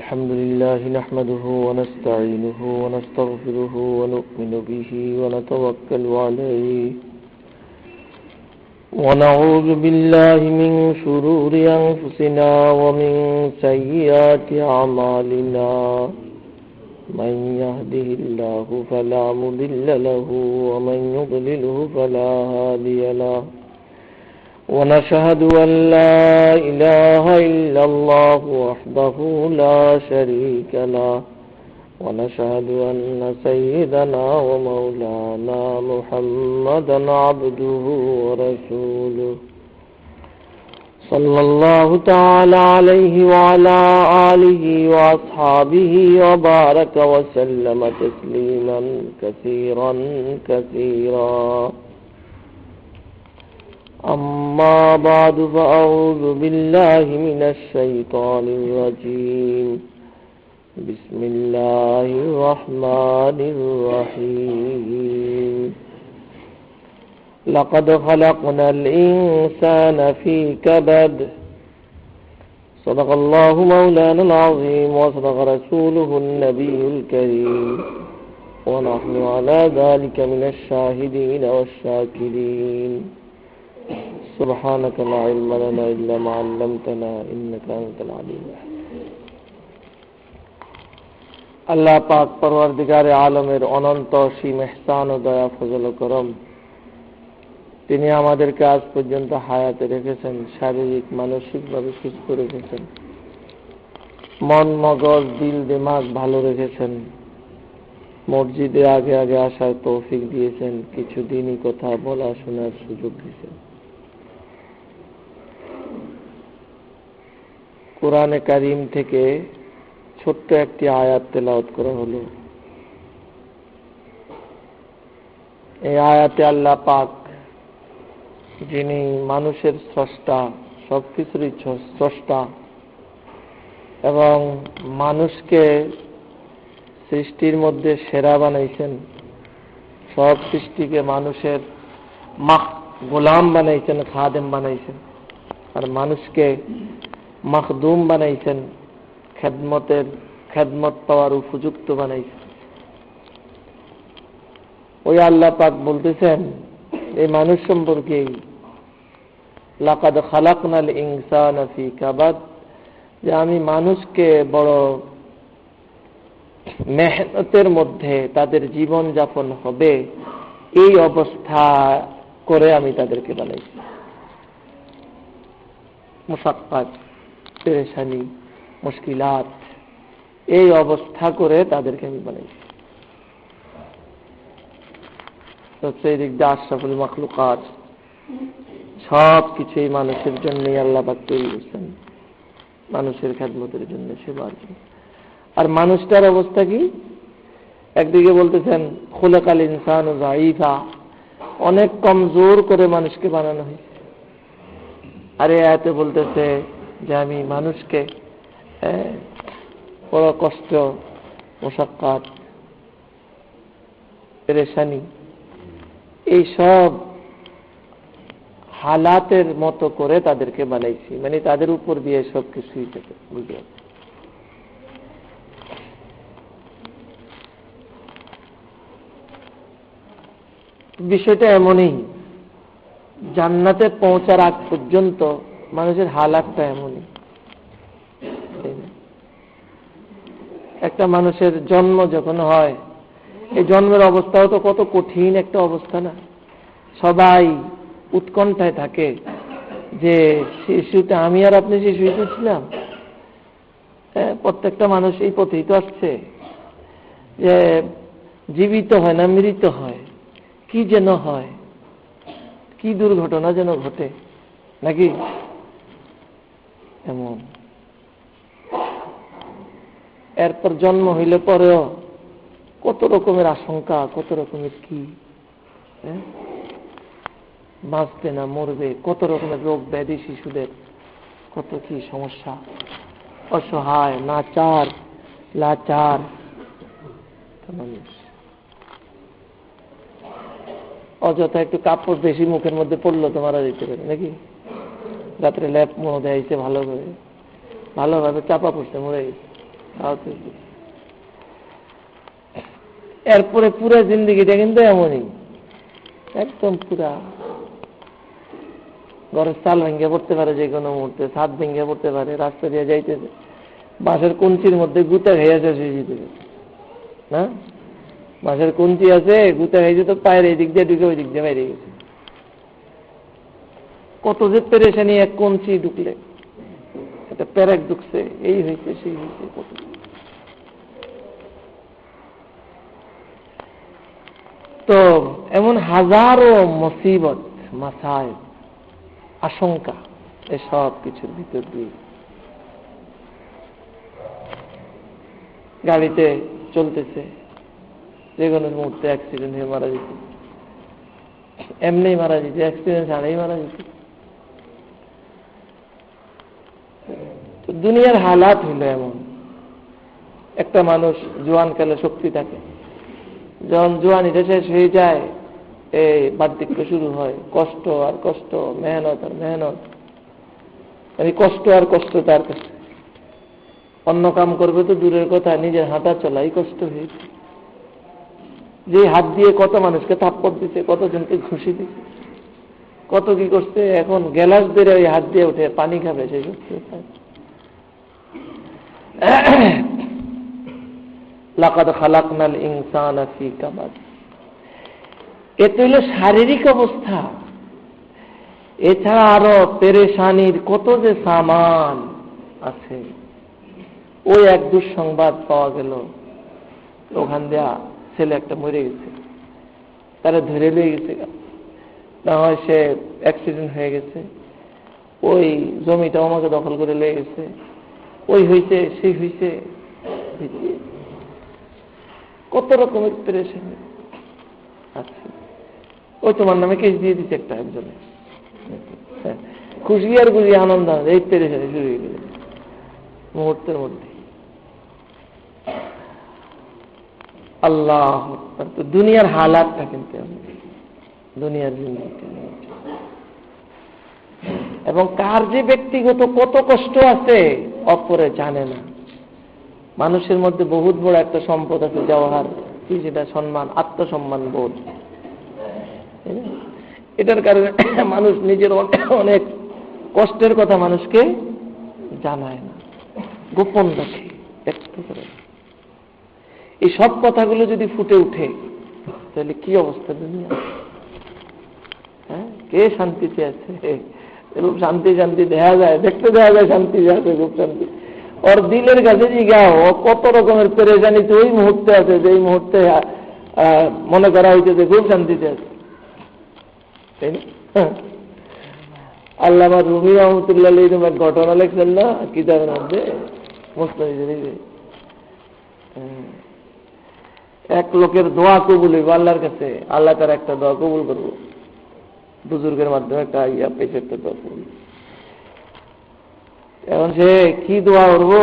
الحمد لله نحمده ونستعينه ونستغفره ونؤمن به ونتوكل عليه ونعوذ بالله من شرور أنفسنا ومن سيئات أعمالنا من يهده الله فلا مضل له ومن يضلله فلا هادي له ونشهد أن لا إله إلا الله وحده لا شريك له ونشهد أن سيدنا ومولانا محمدا عبده ورسوله صلى الله تعالى عليه وعلى آله وأصحابه وبارك وسلم تسليما كثيرا كثيرا أما بعد فأعوذ بالله من الشيطان الرجيم بسم الله الرحمن الرحيم لقد خلقنا الإنسان في كبد صدق الله مولانا العظيم وصدق رسوله النبي الكريم ونحن على ذلك من الشاهدين والشاكرين سبحانك لا علم لنا إلا ما علمتنا إنك أنت العليم আল্লাহ পাক পরওয়ারদিগারে আলমের অনন্ত অসীম ইহসান ও দয়া ফজল ও করম, তিনি আমাদেরকে আজ পর্যন্ত হায়াতে রেখেছেন, শারীরিক মানসিকভাবে সুস্থ রেখেছেন, মন মগজ দিল দিমাগ ভালো রেখেছেন, মসজিদে আগে আগে আসার তৌফিক দিয়েছেন, কিছু দিনই কথা বলা শোনার সুযোগ দিয়েছেন। কোরআনে কারীম থেকে ছোট্ট একটি আয়াত তেলাওয়াত করা হলো। এই আয়াতে আল্লাহ পাক, যিনি মানুষের স্রষ্টা, সবকিছুরই স্রষ্টা এবং মানুষকে সৃষ্টির মধ্যে সেরা বানাইছেন, সব সৃষ্টিকে মানুষের গোলাম বানাইছেন, খাদেম বানাইছেন, আর মানুষকে মাখদুম বানাইছেন, খেদমত পাওয়ার উপযুক্ত বানাইছেন। ওই আল্লাহ পাক বলতেছেন এই মানুষ সম্পর্কে, লাকাদ খালাকনাল ইনসানা ফি কাবাদ, যে আমি মানুষকে বড় মেহনতের মধ্যে তাদের জীবন যাপন হবে এই অবস্থা করে আমি তাদেরকে বানাইছি। মুশাক্কাত, পেরেশানি, মুশকিলাত, এই অবস্থা করে তাদেরকে আমি বানাইছি। সেই দিক দিয়ে আশরাফুল মাখলুকাত, সব কিছুই মানুষের জন্যই আল্লাহ পাক তৈরি করেছেন, মানুষের খেদমতের জন্য, সেবার জন্য। আর মানুষটার অবস্থা কি? একদিকে বলতেছেন খুলাকাল ইনসানু যায়ীফা, অনেক কমজোর করে মানুষকে বানানো হয়েছে। আর এই আয়াতে বলতেছে যে আমি মানুষকে বড় কষ্ট, মুশাক্কাত, পেরেশানি, এই সব হালাতের মতো করে তাদেরকে বানাইছি, মানে তাদের উপর দিয়ে সব কিছুই বুঝে। বিষয়টা এমনই, জান্নাতে পৌঁছার আগ পর্যন্ত মানুষের হালাতটা এমনই। একটা মানুষের জন্ম যখন হয়, এই জন্মের অবস্থাও তো কত কঠিন একটা অবস্থা না? সবাই উৎকণ্ঠায় থাকে যে শিশুতে আমি আর আপনি শিশুই তো ছিলাম, প্রত্যেকটা মানুষ এই পথেই তো আসছে, যে জীবিত হয় না মৃত হয়, কি যেন হয়, কি দুর্ঘটনা যেন ঘটে নাকি এমন। এরপর জন্ম হইলে পরেও কত রকমের আশঙ্কা, কত রকমের কি, বাঁচবে না মরবে, কত রকমের রোগ ব্যাধি শিশুদের, কত কি সমস্যা, অসহায়, নাচার, লাচার মানুষ। অযথা একটু কাপড় বেশি মুখের মধ্যে পড়লো তো মারা যেতে পারে নাকি? রাত্রে ল্যাপ মোহ দেয়ছে ভালো করে, ভালোভাবে চাপা পড়ছে, মরে গেছে। এরপরে পুরো জিন্দগিটা কিন্তু এমনই, একদম পুরা ঘরের চাল ভেঙে পড়তে পারে, যে কোনো মুহূর্তে ছাদ ভেঙে পড়তে পারে, রাস্তা দিয়ে যাইতেছে বাঁশের কঞ্চির মধ্যে গুতা খাইয়াছে সুইতে না, বাঁশের কঞ্চি আছে, গুতা খাইছে তো পায়ের এই দিক দিয়ে ঢুকে ওই দিক দিয়ে বাইরে গেছে। কত যে পেরেশানি এক কঞ্চি ঢুকলে, একটা প্যারেক ঢুকছে, এই হয়েছে সেই হয়েছে, কত। তো এমন হাজারো মুসিবত, মাসায়েব, আশঙ্কা, এসব কিছুর ভিতর দিয়ে গাড়িতে চলতেছে, যে কোনো মুহূর্তে অ্যাক্সিডেন্ট হয়ে মারা যেত, এমনি মারা যেত, অ্যাক্সিডেন্ট ছাড়াই মারা যেত। দুনিয়ার হালাত হইল এমন। একটা মানুষ জোয়ানকালে শক্তি থাকে, যখন জোয়ানিটা শেষ হয়ে যায়, এই বার্ধক্য শুরু হয়, কষ্ট আর কষ্ট, মেহনত আর মেহনত, মানে কষ্ট আর কষ্ট তার কাছে। অন্য কাম করবে তো দূরের কথা, নিজের হাঁটা চলাই কষ্ট হয়েছে। যে হাত দিয়ে কত মানুষকে থাপ্পড় দিচ্ছে, কতজনকে ঘুষি দিচ্ছে, কত কি করছে, এখন গ্যালাস দিয়ে ওই হাত দিয়ে উঠে পানি খাবে, সেই শক্তি পায়। লাকাদ খালাকনাল ইনসানা ফি কাবাদ। এত হইল শারীরিক অবস্থা, এছাড়া আরো পেরেশানির কত যে সামান আছে। ওই এক দুঃসংবাদ পাওয়া গেল, ওখান দিয়া ছেলে একটা মরে গেছে, তারা ধরে লিয়ে গেছে, না হয় সে অ্যাক্সিডেন্ট হয়ে গেছে, ওই জমিটা আমাকে দখল করে লিয়ে গেছে, ওই হইছে সেই হইছে, কত রকমের পেরেশানি আছে। ওই তোমার নামে কেস দিয়ে দিচ্ছে একটা একজনে, খুশি আর খুশি আনন্দ, এই পেরেশানি শুরু হয়ে গেছে মুহূর্তের মধ্যে। আল্লাহ, তো দুনিয়ার হালাতটা কিন্তু দুনিয়ার জিন্দেগি, এবং কার যে ব্যক্তিগত কত কষ্ট আছে অপরে জানে না। মানুষের মধ্যে বহুত বড় একটা সম্পদ আছে, জওহার, কি যেটা সম্মান, আত্মসম্মান বোধ। এটার কারণে মানুষ নিজের অনেক কষ্টের কথা মানুষকে জানায় না, গোপন রাখে, ব্যক্ত করে। এই সব কথাগুলো যদি ফুটে উঠে, তাহলে কি অবস্থা দুনিয়া? কে শান্তিতে আছে? খুব শান্তি শান্তি দেখা যায়, দেখতে দেখা যায় শান্তি আছে, খুব শান্তি। ওর দিলের কাছে জিজ্ঞাও, ও কত রকমের পেরেশানি তো ওই মুহূর্তে আছে, যে এই মুহূর্তে মনে করা হয়েছে যে খুব শান্তিতে আছে, তাই না? আল্লামা রুমি রহমতুল্লাহ এরকম এক ঘটনা লেখছেন না কিতাবের মধ্যে, এক লোকের দোয়া কবুল হইব আল্লাহর কাছে, আল্লাহ তার একটা দোয়া কবুল করবো, বুজুর্গের মাধ্যমে একটা ইয়া পেয়েছে, একটা দোয়া কবুল। এখন সে কি দোয়া করবো?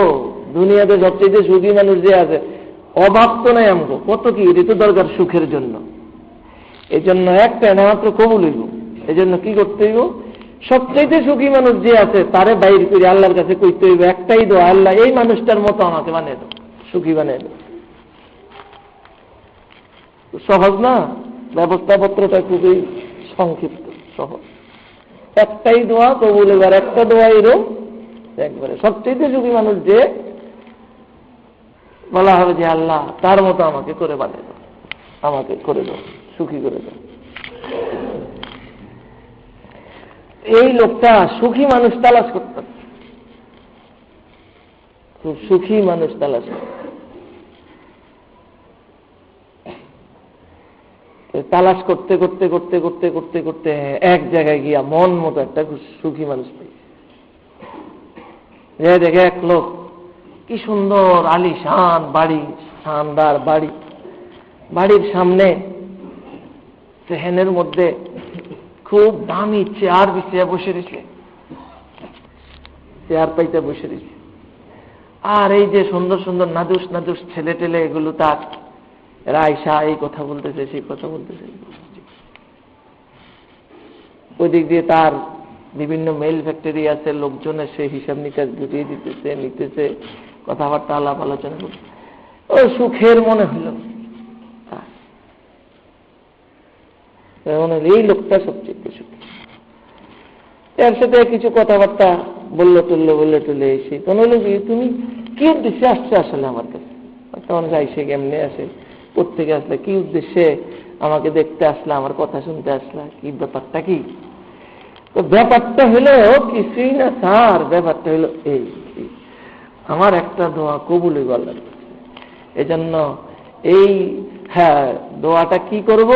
দুনিয়াতে সবচেয়ে সুখী মানুষ যে আছে, অভাব তো নাই আমগো, কত কি, এটি তো দরকার সুখের জন্য। এই জন্য একটা না মাত্র কবুল হইব, এই জন্য কি করতে হইব? সবচেয়ে সুখী মানুষ যে আছে তারে বাইর করে আল্লাহর কাছে কইতে হইব একটাই দোয়া, আল্লাহ এই মানুষটার মতো আমাকে বানিয়ে দাও, সুখী বানিয়ে দাও। সহজ না, ব্যবস্থাপত্রটা খুবই সংক্ষিপ্ত, সহজ। একটাই দোয়া কবুল, এবার একটা দোয়া এরকম একবারে সবচেয়ে সুখী মানুষ যে বলা হবে যে আল্লাহ তার মতো আমাকে করে বানিয়ে দাও, আমাকে করে দাও, সুখী করে দাও। এই লোকটা সুখী মানুষ তালাশ করত, খুব সুখী মানুষ তালাশ করত। তালাশ করতে করতে করতে করতে করতে করতে এক জায়গায় গিয়া মন মতো একটা সুখী মানুষ পাই। দেখে এক লোক কি সুন্দর আলিশান বাড়ি, শানদার বাড়ি, বাড়ির সামনে সেহেনের মধ্যে খুব দামি চেয়ার বিছিয়ে বসে রয়েছে, চেয়ার পাইতে বসে রয়েছে। আর এই যে সুন্দর সুন্দর নাদুস নাদুস ছেলে টেলে এগুলো তার, এরা আয়সা এই কথা বলতেছে সেই কথা বলতেছে। ওই দিক দিয়ে তার বিভিন্ন মেল ফ্যাক্টরি আছে, লোকজন এসে হিসাব নিকাশ বুঝিয়ে দিতেছে, নিতেছে, কথাবার্তা আলাপ আলোচনা করছে। ও সুখের মনে হইল, এই লোকটা সবচেয়ে সুখী। এর সাথে কিছু কথাবার্তা বললে টললে এসে তখন হলো যে তুমি কি উদ্দেশ্যে আসছে আসলে আমার কাছে? তখন যাইছে কেমনে আসে, প্রত্যেকে আসলে কি উদ্দেশ্যে আমাকে দেখতে আসলে, আমার কথা শুনতে আসলে, কি ব্যাপারটা কি? তো ব্যাপারটা হলো কিছুই না স্যার, ব্যাপারটা হলো এই, আমার একটা দোয়া কবুল হইব আল্লাহর কাছে। এজন্য এই দোয়াটা কি করব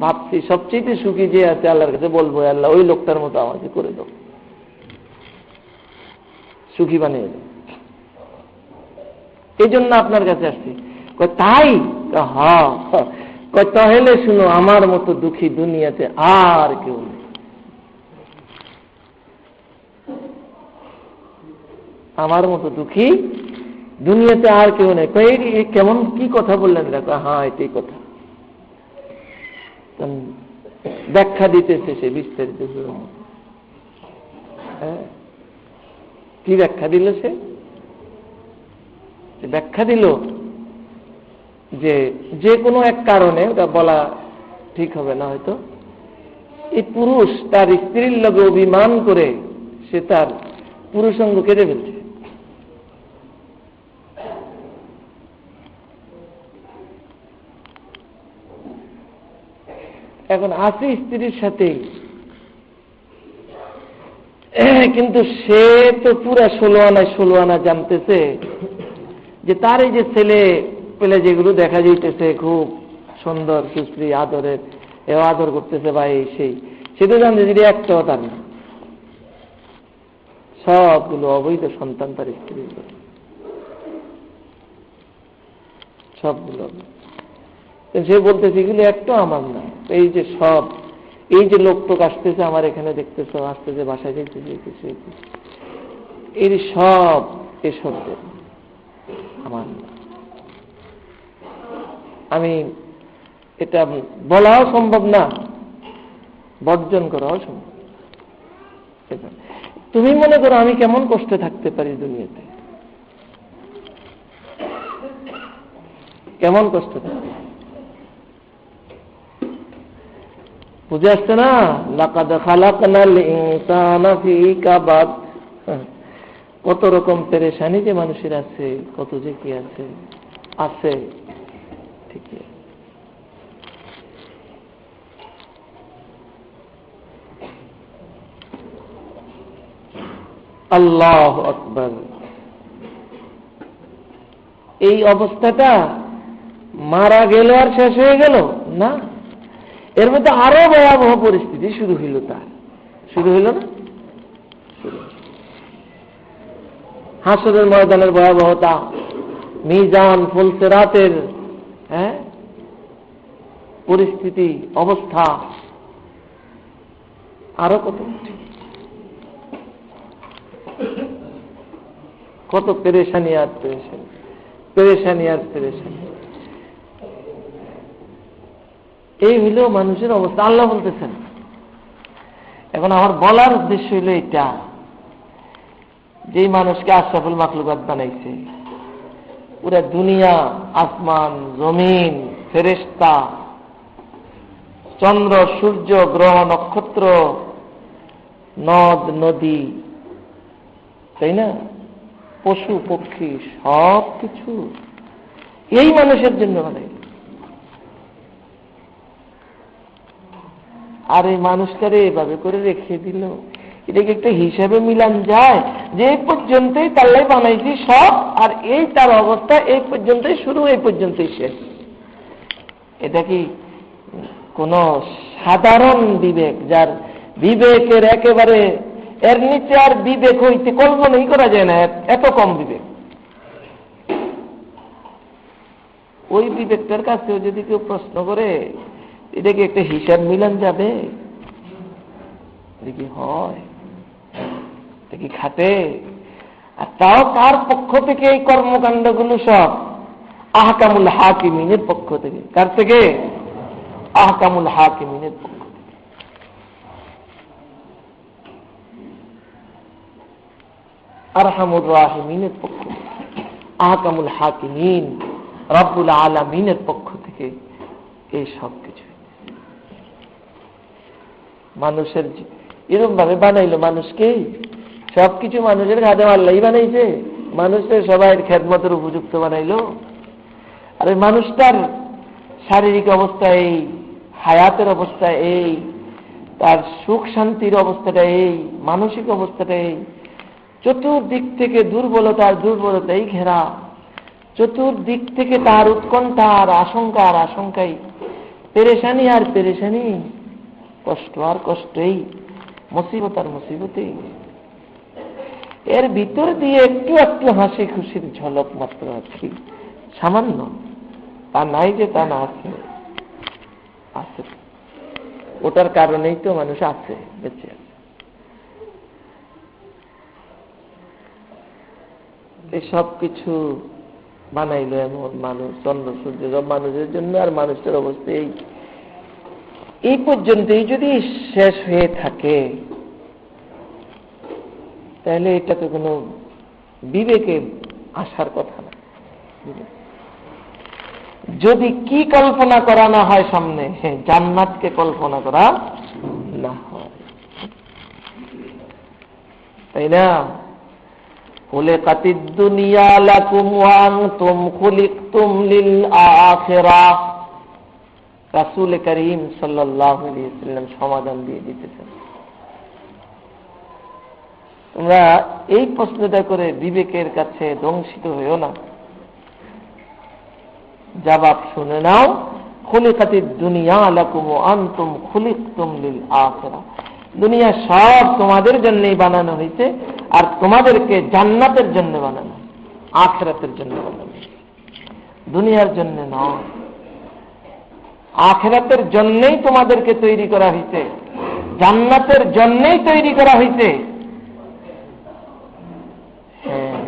ভাবছি, সবচেয়ে সুখী যে আছে আল্লাহর কাছে বলবো, আল্লাহ ওই লোকটার মতো আমাকে করে দাও, সুখী বানিয়ে দাও। এই জন্য আপনার কাছে আসছি। তাই? তাহলে শুনো, আমার মতো দুঃখী দুনিয়াতে আর কেউ নেই। আমার মতো দুঃখী দুনিয়াতে আর কেউ নেই। কেমন কি কথা বললেন? দেখো, হ্যাঁ এটাই কথা। ব্যাখ্যা দিতেছে সে বিস্তারিত। কি ব্যাখ্যা দিল সে? ব্যাখ্যা দিল যে কোনো এক কারণে, ওটা বলা ঠিক হবে না হয়তো, এই পুরুষ তার স্ত্রীর লগে অভিমান করে সে তার পুরুষাঙ্গ কেটে ফেলছে। এখন আছে স্ত্রীর সাথেই, কিন্তু সে তো পুরা 16 আনা জানতেছে যে তার এই যে ছেলে পেলে যেগুলো দেখা যাইতেছে খুব সুন্দর সুশ্রী আদরের, এও আদর করতেছে বা এই সেই, সেটা জানতে যদি একটাও তার না, সবগুলো অবৈধ সন্তান তার স্ত্রীর, সবগুলো। সে বলতেছে এগুলো একটাও আমার না। এই যে সব, এই যে লোক টোক আসতেছে আমার এখানে, দেখতেছ আসতেছে, বাসায় যেতেছে, এর সব এসব আমার না। আমি এটা বলাও সম্ভব না, বর্জন করাও সম্ভব। তুমি মনে করো আমি কেমন কষ্টে থাকতে পারি দুনিয়াতে, কেমন কষ্ট থাকতে, বুঝে আসছে না? লাকাদ খালাকনাল ইনসানা ফি কাবাদ। কত রকম পেরেশানি যে মানুষের আছে, কত যে কি আছে, আছে ঠিকই। আল্লাহু আকবার। এই অবস্থাটা মারা গেল আর শেষ হয়ে গেল না, এর মধ্যে আরো ভয়াবহ পরিস্থিতি শুরু হইল। তার শুরু হইল না, হাসরের ময়দানের ভয়াবহতা, মিজান ফুলসিরাতের পরিস্থিতি, অবস্থা আরো কত পেরেশানি আর পেরেশানি, পেরেশানি আর পেরেশানি। এই হইল মানুষের অবস্থা। আল্লাহ বলতেছেন, এখন আমার বলার উদ্দেশ্য হইল এটা, যেই মানুষকে আশরাফুল মাখলুকাত বানাইছে, পুরা দুনিয়া, আসমান, জমিন, ফেরেশতা, চন্দ্র, সূর্য, গ্রহ, নক্ষত্র, নদ নদী, তাই না, পশু পক্ষী, সব কিছু এই মানুষের জন্য বানাইছে। আর এই মানুষটারে এভাবে করে রেখে দিল, এটাকে একটা হিসাবে মিলান যায় যে এই পর্যন্তই তাল্লাই বানাইছি সব, আর এই তার অবস্থা এই পর্যন্তই শুরু, এই পর্যন্তই শেষ। এটা কি কোন সাধারণ বিবেক, যার বিবেকের একেবারে এর নিচে আর বিবেক হইতে কল্পনাই করা যায় না, এত কম বিবেক। ওই বিবেকটার কাছেও যদি কেউ প্রশ্ন করে এটা কি একটা হিসাব মিলান যাবে, এটা কি হয়, এটা কি খাটে? আর তাও তার পক্ষ থেকে এই কর্মকাণ্ডগুলো সব আহকামুল হাকিমিনের পক্ষ থেকে। কার থেকে? আহকামুল হাকিমিনের পক্ষ থেকে। আরহামুর রাহিমিনের পক্ষ থেকে, আহকামুল হাকিমিন রব্বুল আলামিনের পক্ষ থেকে এই সব কিছু মানুষের এরকম ভাবে বানাইলো মানুষকে। সবকিছু মানুষের খাদে আল্লাহই বানাইছে, মানুষের সবাই খেদমতের উপযুক্ত বানাইলো। আর ওই মানুষটার শারীরিক অবস্থা এই, হায়াতের অবস্থা এই, তার সুখ শান্তির অবস্থাটা এই, মানসিক অবস্থাটা এই, চতুর্দিক থেকে দুর্বলতার দুর্বলতাই ঘেরা, চতুর্দিক থেকে তার উৎকণ্ঠা আর আশঙ্কা আর আশঙ্কাই, পেরেশানি আর পেরেশানি, কষ্ট আর কষ্টই, মুসিবত আর মুসিবতেই। এর ভিতর দিয়ে একটু একটু হাসি খুশির ঝলক মাত্র আছে, সামান্য, তা নাই যে তা না আছে, আছে। ওটার কারণেই তো মানুষ আছে, বেঁচে আছে। এসব কিছু বানাইলো এমন মানুষ, চন্দ্র সূর্য সব মানুষের জন্য, আর মানুষের অবস্থা এই পর্যন্তই যদি শেষ হয়ে থাকে, তাহলে এটা তো কোনো বিবেকে আসার কথা না। যদি কি কল্পনা করা না হয় সামনে, জান্নাতকে কল্পনা করা না হয়, তাই না? খুলিকাতিদ দুনিয়া লাকুম ওয়া আনতুম খুলিকতুম লিল আখিরাহ। রাসূল করিম সাল্লাল্লাহু আলাইহি ওয়াসাল্লাম সমাধান দিয়ে দিতেছেন। তোমরা এই প্রশ্নটা করে বিবেকের কাছে ধ্বংসিত হইও না, জবাব শুনে নাও। খুলিকাতিদ দুনিয়া লাকুম ওয়া আনতুম খুলিকতুম লিল আখিরাহ। দুনিয়া সব তোমাদের জন্যই বানানো হয়েছে, আর তোমাদেরকে জান্নাতের জন্য বানানো, আখিরাতের জন্য বানানো, দুনিয়ার জন্য নয়। আখিরাতের জন্যই তোমাদেরকে তৈরি করা হয়েছে, জান্নাতের জন্যই তৈরি করা হয়েছে। হ্যাঁ,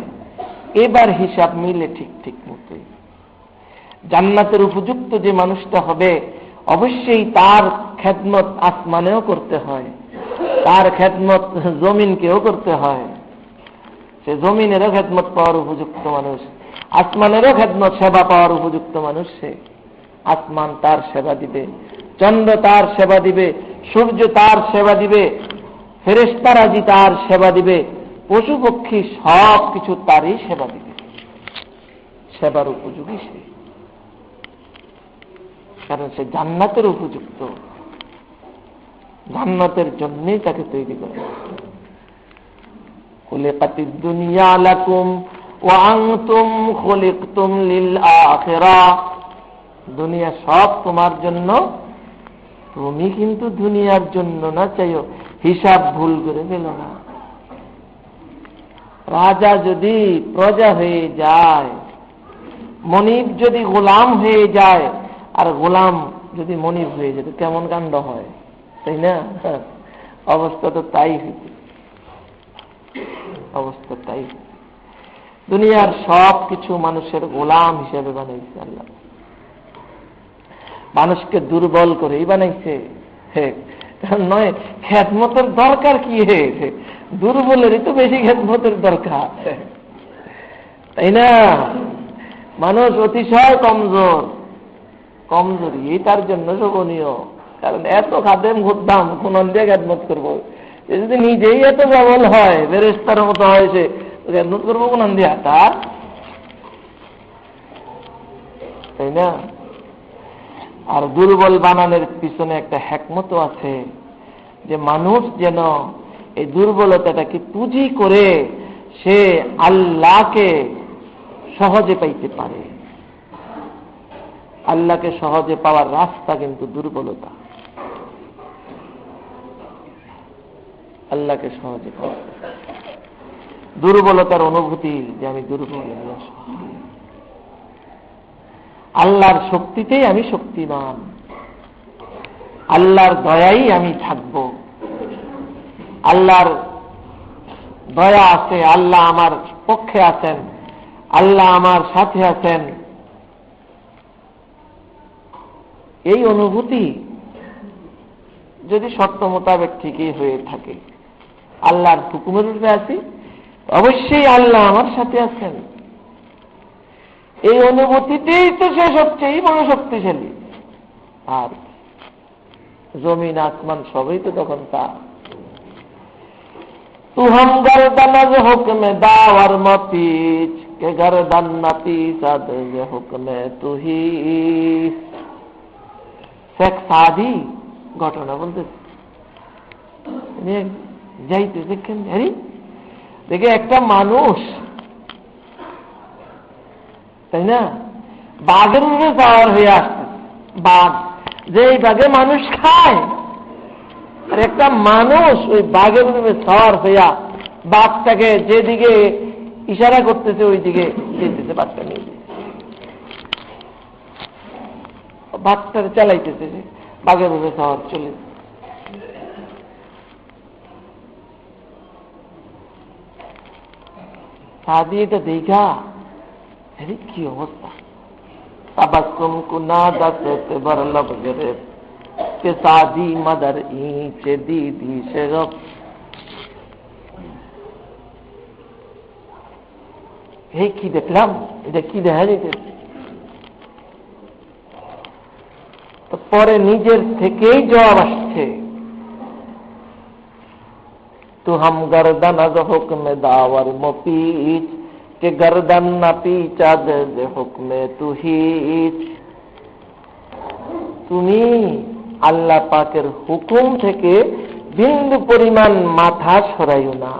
এবার হিসাব মিলে ঠিক ঠিক মতোই। জান্নাতের উপযুক্ত যে মানুষটা হবে, অবশ্যই তার খেদমত আসমানেও করতে হয়, তার খেদমত জমিনকেও করতে হয়। সে জমিনেরও খেদমত পাওয়ার উপযুক্ত মানুষ, আসমানেরও খেদমত সেবা পাওয়ার উপযুক্ত মানুষ। সে আসমান তার সেবা দিবে, চন্দ্র তার সেবা দিবে, সূর্য তার সেবা দিবে, ফেরেশতারাজি তার সেবা দিবে, পশু পক্ষী সব কিছু তারই সেবা দিবে। সেবার উপযোগী সে, কারণ সে জান্নাতের উপযুক্ত, জান্নাতের জন্যই তাকে তৈরি করা। খুলিকাতিদ দুনিয়া লাকুম ওয়া আনতুম খুলিকতুম লিল আখিরাহ। দুনিয়া সব তোমার জন্য, তুমি কিন্তু দুনিয়ার জন্য না চাইও। হিসাব ভুল করে ফেলো না। রাজা যদি প্রজা হয়ে যায়, মনিব যদি গোলাম হয়ে যায়, আর গোলাম যদি মনিব হয়ে যায়, কেমন কাণ্ড হয়, তাই না? অবস্থা তো তাই হইছে, অবস্থা তাই। দুনিয়ার সব কিছু মানুষের গোলাম হিসেবে বানাইছে আল্লাহ, মানুষকে দুর্বল করেই বানাইছে। নয় খেদমতের দরকার কি, দুর্বলেরই তো বেশি খেদমতের দরকার, তাই না? মানুষ অতিশয় কমজোর, কমজোরি এই তার জন্য শোভনীয়। কারণ এত খাদেম খুদ্দাম কোন দিয়ে খেদমত করবো? যদি নিজেই এত প্রবল হয়, ফেরেশতার মতো হয়, সে খেদমত করবো কোন দিয়া তার, তাই না? আর দুর্বল বানানোর পিছনে একটা হিকমতও আছে, যে মানুষ যেন এই দুর্বলতাটাকে পুঁজি করে সে আল্লাহকে সহজে পাইতে পারে। আল্লাহকে সহজে পাওয়ার রাস্তা কিন্তু দুর্বলতা। আল্লাহকে সহজে পাওয়া, দুর্বলতার অনুভূতি যে আমি দুর্বল, আল্লাহর শক্তিতেই আমি শক্তিমান, আল্লাহর দয়াই আমি থাকব, আল্লাহর দয়া আছে, আল্লাহ আমার পক্ষে আছেন, আল্লাহ আমার সাথে আছেন। এই অনুভূতি যদি শর্ত মোতাবেক ঠিকই হয়ে থাকে, আল্লাহর হুকুমের উপরে আছি, অবশ্যই আল্লাহ আমার সাথে আছেন, এই অনুভূতিতেই তো সে সবচেয়ে বড় শক্তিশালী। আর জমিন আসমান সবই তো তখন তা। तू हम गर्दन हुक्म दावर मपीच के गर्दन न पीसद हुक्म तू ही। শেখ সাদি ঘটনা বলতেছে, যাইতে দেখেন দেখে একটা মানুষ, তাই না, বাঘের উপরে যাওয়ার হয়ে আসছে। বাঘ, যেই বাঘে মানুষ খায়, আর একটা মানুষ ওই বাঘের উপরে সওয়ার হইয়া বাঘটাকে যেদিকে ইশারা করতেছে ওই দিকে যেতেছে, বাঘটা নিয়ে বাঘটাকে চালাইতেছে, বাঘের উপরে সওয়ার চলে। সাদি এটা দেখা কি অবস্থা, তাবাসসুম কুনা দাসতে বরलब গরে के सादी मदर ईंच दीदी शेरफ। हे की देखलाम, এটা কি দেখা যেতে। তো পরে নিজের থেকেই জবাব আসছে, তো हम गर्दन अज हुक्म दावर मोपीच के गर्दन न पीचा दे हुक्म तू हीच। তুমি আল্লাহ পাকের হুকুম থেকে বিন্দু পরিমাণ মাথা সরাইও না।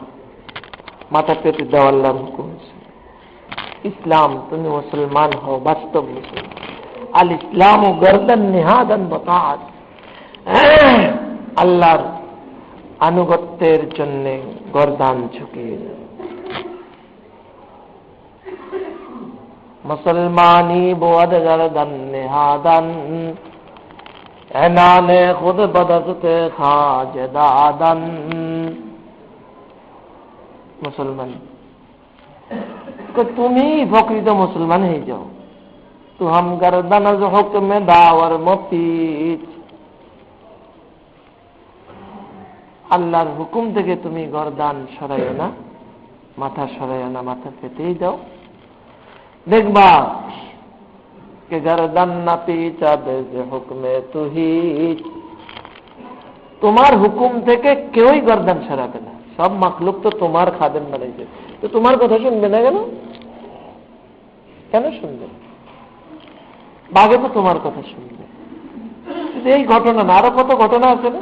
মাথা পেতে দেওয়া আল্লাহর হুকুম। ইসলাম, তুমি মুসলমান হও, বাস্তব মুসলমান। আল ইসলাম ও গর্দান নিহাদান বতাত, আল্লাহর আনুগত্যের জন্য গর্দান ঝুঁকিয়ে যাও। মুসলমানি বোয়াদ গর্দান নিহাদান এনানে খুদ বদতে খাজদাদান। মুসলমান, তুমি প্রকৃত মুসলমান হয়ে যাও। তো হাম গর্দান আজ হুকমে দাওয়ার মপিচ, আল্লাহর হুকুম থেকে তুমি গর্দান সরাইও না, মাথা সরাইও না, মাথা পেতেই দাও। দেখবা के गर्दन न पीछा दे हुक्मे तू ही। তোমার হুকুম থেকে কেউই গর্দান সরাবে না। সব মাখলুক তো তোমার খাদেম বানাইছে, তো তোমার কথা শুনবে না কেন? কেন শুনবে? বাঘে তো তোমার কথা শুনবে। এই ঘটনা না, আরো কত ঘটনা আছে না?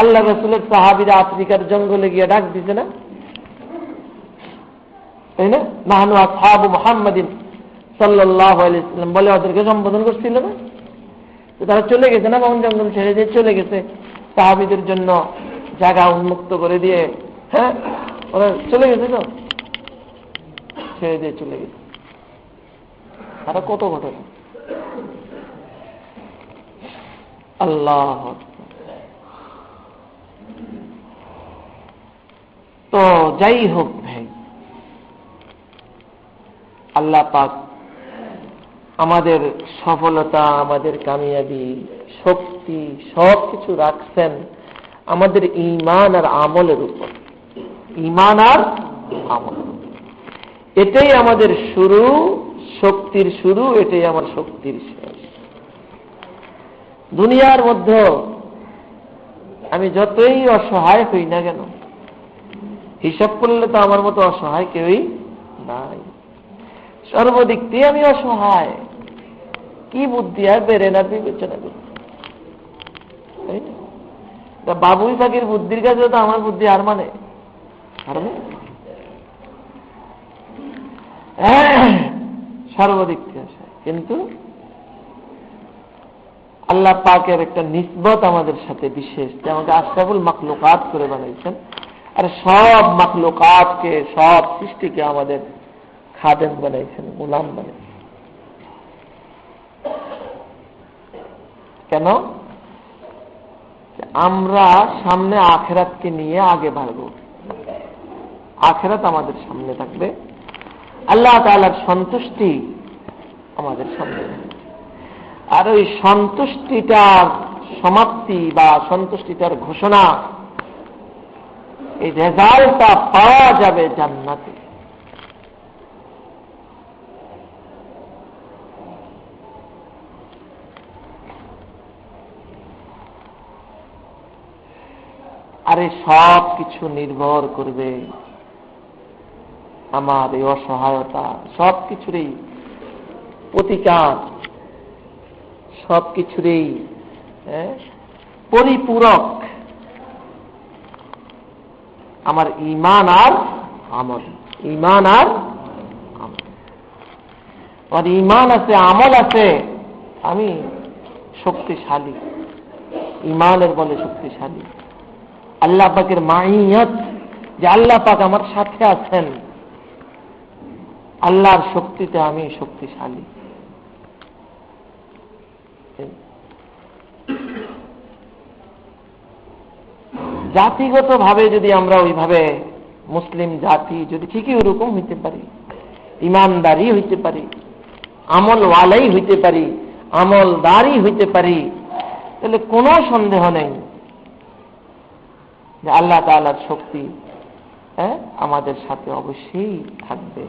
আল্লাহ রাসূলের সাহাবীরা আফ্রিকার জঙ্গলে গিয়ে ডাক দিছে না, তাই না? নাহনু আসহাবু মুহাম্মাদিন সাল্লাল্লাহু আলাইহি ওয়াসাল্লাম বলে ওদেরকে সম্বোধন করছিল না? তো তারা চলে গেছে না, বন জঙ্গল ছেড়ে দিয়ে চলে গেছে, সাহাবীদের জন্য জায়গা উন্মুক্ত করে দিয়ে। হ্যাঁ, ওরা চলে গেছে, তো ছেড়ে দিয়ে চলে গেছে। আরো কত ঘটনা। আল্লাহ। তো যাই হোক ভাই, আল্লাহ পাক আমাদের সফলতা, আমাদের কামিয়াবি, শক্তি সবকিছু রাখছেন আমাদের ঈমান আর আমলের উপর। ঈমান আর আমল, এটাই আমাদের শুরু, শক্তির শুরু, এটাই আমার শক্তির শেষ। দুনিয়ার মধ্যে আমি যতই অসহায় হই না কেন, হিসাব করলে তো আমার মতো অসহায় কেউই নাই। সর্বদিক দিয়ে আমি অসহায়। কি বুদ্ধি আর বেড়ে না বিবেচনা করি, তাই না? বাবুই পাখির বুদ্ধির কাছে তো আমার বুদ্ধি আর মানে সর্বদিক দিয়ে আসে। কিন্তু আল্লাহ পাকের একটা নিসবত আমাদের সাথে বিশেষ, যে আমাকে আশরাফুল মাখলুকাত করে বানাইছেন, আর সব মাখলুকাতকে, সব সৃষ্টিকে আমাদের খাদেম বানাইছেন, গোলাম বানাইছেন। কেন? আমরা সামনে আখিরাতকে নিয়ে আগে বাড়ব, আখিরাত আমাদের সামনে থাকবে, আল্লাহ তাআলার সন্তুষ্টি আমাদের সামনে, আর ওই সন্তুষ্টিটার সমাপ্তি বা সন্তুষ্টিটার ঘোষণা, এই রেজাল্টটা পাওয়া যাবে জান্নাতে। আরে সব কিছু নির্ভর করবে আমার এই অসহায়তা, সব কিছুরই প্রতিকার, সব কিছুরই পরিপূরক আমার ঈমান আর আমল। ঈমান আর আমল, আমার ঈমান আছে, আমল আছে, আমি শক্তিশালী, ঈমানের বলে শক্তিশালী। আল্লাহ পাকের মাইয়াত, যে আল্লাহ পাক আমার সাথে আছেন, আল্লাহর শক্তিতে আমি শক্তিশালী। জাতিগত ভাবে যদি আমরা ওইভাবে মুসলিম জাতি যদি ঠিকই ওরকম হইতে পারি, ইমানদারি হইতে পারি, আমলওয়ালাই হইতে পারি, আমলদারি হইতে পারি, তাহলে কোনো সন্দেহ নেই যে আল্লাহ তাআলার শক্তি আমাদের সাথে অবশ্যই থাকবে।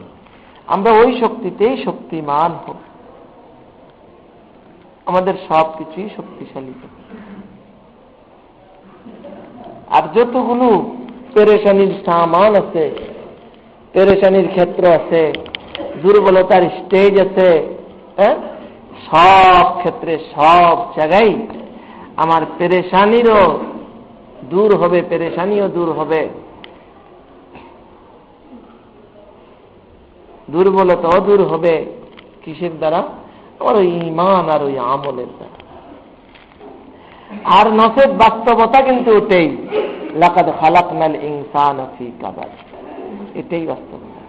আমরা ওই শক্তিতেই শক্তিমান হব, আমাদের সব কিছুই শক্তিশালী হবে। আর যতগুলো পেরেশানির সামান আছে, পেরেশানির ক্ষেত্র আছে, দুর্বলতার স্টেজ আছে, সব ক্ষেত্রে সব জায়গায় আমার পেরেশানিরও দূর হবে, পেরেশানিও দূর হবে, দুর্বলতাও দূর হবে। কিসের দ্বারা? আমার ওই ঈমান আর ওই আমলের দ্বারা। আর নসেব বাস্তবতা কিন্তু ওটাই, লাকাদ খালাকনাল ইনসানা ফি কাবাদ, এটাই বাস্তবতা।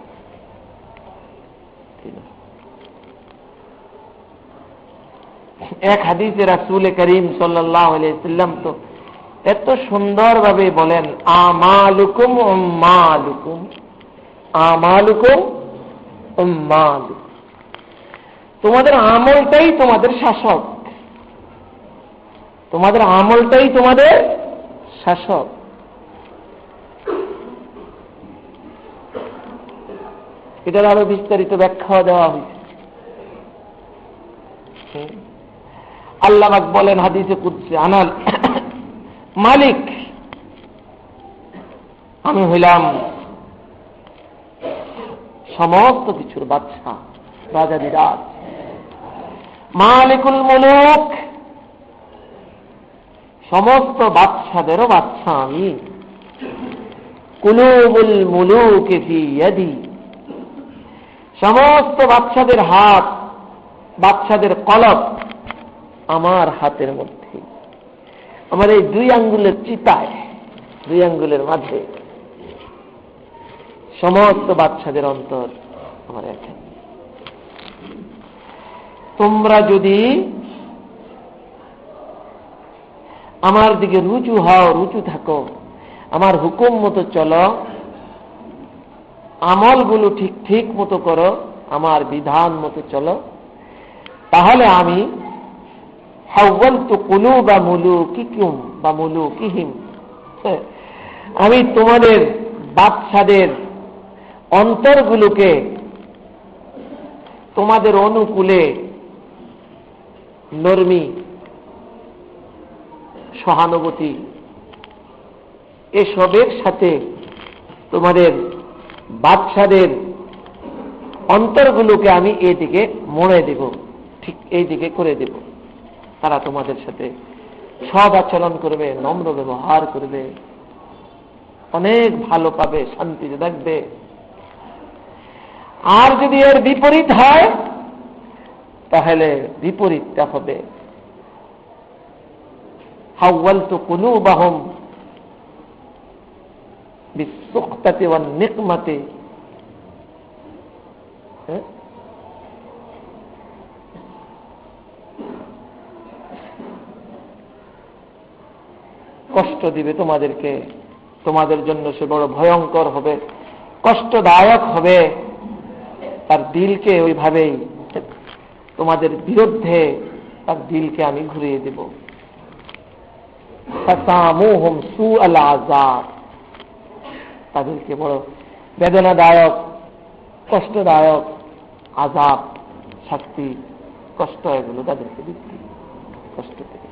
এক হাদিসে রাসূল করিম সাল্লাল্লাহু আলাইহি সাল্লাম তো এত সুন্দরভাবে বলেন, আমালুকুম উম্মালুকুম, আমালুকুম উম্মালুকুম, তোমাদের আমলটাই তোমাদের শাসক, তোমাদের আমলটাই তোমাদের শাসক। এটার আরো বিস্তারিত ব্যাখ্যা দেওয়া হয়েছে। আল্লাহ পাক বলেন হাদিসে কুদসি, আনাল মালিক, আমি হইলাম সমস্ত কিছুর বাদশা, রাজাদিরাজ, মালিকুল মুলুক, সমস্ত বাদশাদেরও বাদশা আমি। কুলুবুল মুলুকি ফি ইয়াদি, সমস্ত বাদশাদের হাত, বাদশাদের কলব আমার হাতের মধ্যে, আমার এই দুই আঙ্গুলের চিতায়, দুই আঙ্গুলের মাঝে সমস্ত বাদশাদের অন্তর আমার এখানে। তোমরা যদি আমার দিকে রুজু হও, রুজু থাকো, আমার হুকুম মতো চলো, আমলগুলো ঠিক ঠিক মতো করো, আমার বিধান মতো চলো, তাহলে আমি হাওয়ালতু কুলুবা মুলুকিকুম বা মুলুকিহিম, আমি তোমাদের বাদশাদের অন্তরগুলোকে তোমাদের অনুকূলে নরমি, সহানুভূতি এসবের সাথে তোমাদের বাদশাদের অন্তরগুলোকে আমি এইদিকে মোড়ে দেব, ঠিক এই দিকে করে দেব। তারা তোমাদের সাথে সৎ আচরণ করবে, নম্র ব্যবহার করবে, অনেক ভালো পাবে, শান্তিতে থাকবে। আর যদি এর বিপরীত হয়, তাহলে বিপরীতটা হবে হাওয়ালতু কুলুবাহুম বিসুখতাতি ওয়ান নিকমাতি, কষ্ট দিবে তোমাদেরকে, তোমাদের জন্য সে বড় ভয়ঙ্কর হবে, কষ্টদায়ক হবে। তার দিলকে ওইভাবেই তোমাদের বিরুদ্ধে তার দিলকে আমি ঘুরিয়ে দেব। ফাসামুহুম সুআল আযাব, তাদেরকে বড় বেদনাদায়ক কষ্টদায়ক আযাব, শাস্তি, কষ্ট এগুলো তাদেরকে দিচ্ছে, কষ্ট থেকে।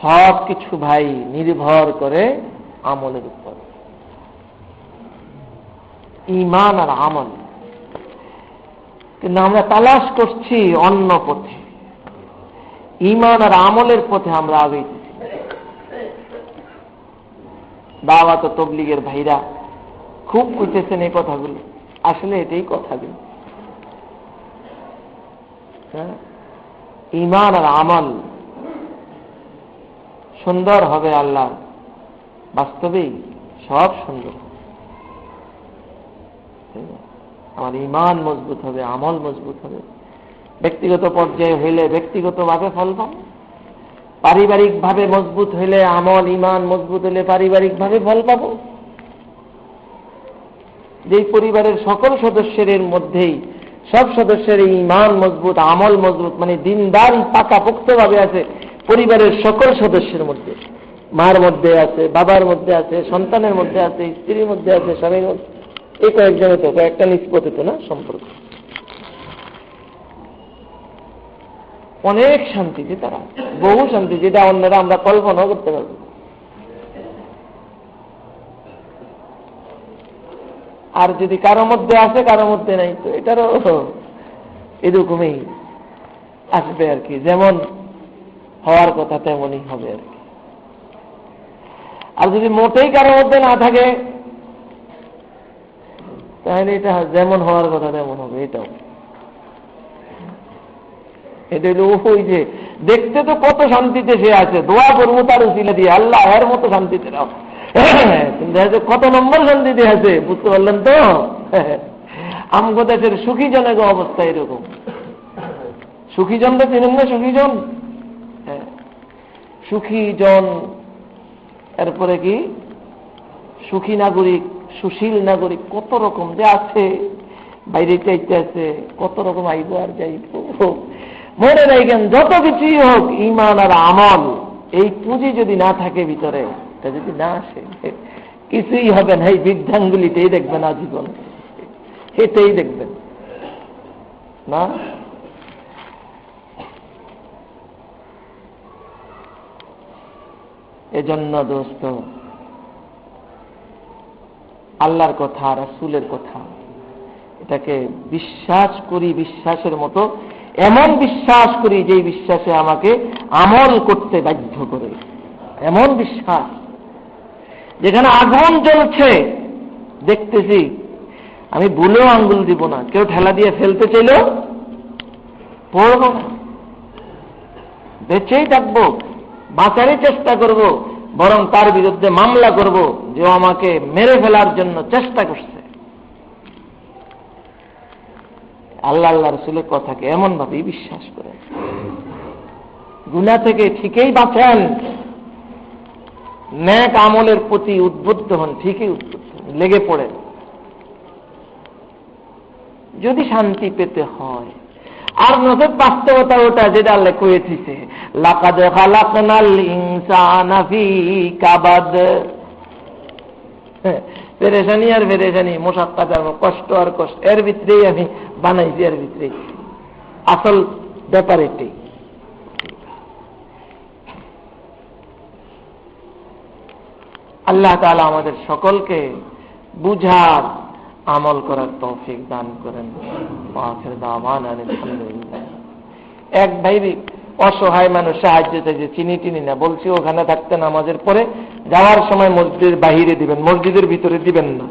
সব কিছু ভাই নির্ভর করে আমলের উপর, ঈমান আর আমল। কিন্তু আমরা তালাশ করছি অন্য পথে, ঈমান আর আমলের পথে আমরা আগাইতেছি। দাওয়াত ও তাবলীগের ভাইরা খুব কইতেছেন এই কথাগুলো, আসলে এটাই কথাগুলো। ঈমান আর আমল সুন্দর হবে, আল্লাহ বাস্তবেই সব সুন্দর। আমার ঈমান মজবুত হবে, আমল মজবুত হবে। ব্যক্তিগত পর্যায়ে হইলে ব্যক্তিগতভাবে ফল পাবো, পারিবারিক ভাবে মজবুত হইলে আমল ঈমান মজবুত হইলে পারিবারিক ভাবে ফল পাবো। যেই পরিবারের সকল সদস্যের মধ্যেই সব সদস্যের ঈমান মজবুত, আমল মজবুত, মানে দিনদার পাকাপোক্ত ভাবে আছে পরিবারের সকল সদস্যের মধ্যে, মার মধ্যে আছে, বাবার মধ্যে আছে, সন্তানের মধ্যে আছে, স্ত্রীর মধ্যে আছে, স্বামীর মধ্যে, এই কয়েকজনে তো কয়েকটা নিষ্পত্তি তো না সম্পর্ক, অনেক শান্তিতে তারা, বহু শান্তি, যেটা অন্যরা আমরা কল্পনাও করতে পারবো। আর যদি কারো মধ্যে আছে কারো মধ্যে নাই, তো এটারও এরকমই আসবে আর কি, যেমন হওয়ার কথা তেমনই হবে আর কি। আর যদি মোটেই কারো মধ্যে না থাকে, তাহলে এটা যেমন হওয়ার কথা তেমন হবে। এটাও এটা হলো ওই যে দেখতে তো কত শান্তিতে সে আছে, দোয়া করবো তার উসিলা দিয়ে, আল্লাহ এর মতো শান্তিতে রাও, কিন্তু কত নম্বর শান্তিতে আছে বুঝতে পারলেন তো। আমগো দেশের সুখী জনের অবস্থা এরকম। সুখী জনটা চিনেন না? সুখী জন, সুখী জন, এরপরে কি সুখী নাগরিক, সুশীল নাগরিক, কত রকম যে আছে, বাইরে চাইতে আছে, কত রকম আইব আর যাইব, মনে নাই কেন, যত কিছুই হোক ঈমান আর আমল, এই পুঁজি যদি না থাকে ভিতরে, এটা যদি না আসে, কিছুই হবে না। এই বৃদ্ধাঙ্গুলিতেই দেখবেন আজীবন, এটাই দেখবেন না। এজন্য দোস্ত, আল্লাহর কথা, রাসূলের কথা, এটাকে বিশ্বাস করি, বিশ্বাসের মতো এমন বিশ্বাস করি যে বিশ্বাসে আমাকে আমল করতে বাধ্য করে, এমন বিশ্বাস যেখানে আগুন জ্বলছে দেখতেছি, আমি ভুলেও আঙ্গুল দিব না, কেউ ঠেলা দিয়ে ফেলতে চাইলেও পড়ব না, বেঁচেই থাকবো, বাঁচারই চেষ্টা করব, বরং তার বিরুদ্ধে মামলা করব যে ও আমাকে মেরে ফেলার জন্য চেষ্টা করছে। আল্লাহ আল্লাহ রাসূলের কথাকে এমন ভাবেই বিশ্বাস করেন, গুনাহ থেকে ঠিকই বাঁচেন, নেক আমলের প্রতি উদ্বুদ্ধ হন, ঠিকই উদ্বুদ্ধ হন, লেগে পড়েন যদি শান্তি পেতে হয়। আর নতুন বাস্তবতা ওটা যেটা আল্লাহ কয়েছে, লাকাদ খালাকনাল ইনসানা ফি কাবাদ, পেরেশানি আর পেরেশানি, মুশাক্কাত আর কষ্ট আর কষ্ট, এর ভিতরেই আমি বানাইছি, এর ভিতরেই আসল ব্যাপার এটাই। আল্লাহ তাআলা আমাদের সকলকে বুঝার, আমল করার তৌফিক দান করেন। আখির দাওয়ানা আলহামদুলিল্লাহ। এক ভাই অসহায় মানুষ সাহায্য চাইছে, চিনি টিনি না, বলছি ওখানে থাকতে নামাজের পরে যাওয়ার সময় মসজিদের বাহিরে দিবেন, মসজিদের ভিতরে দিবেন না।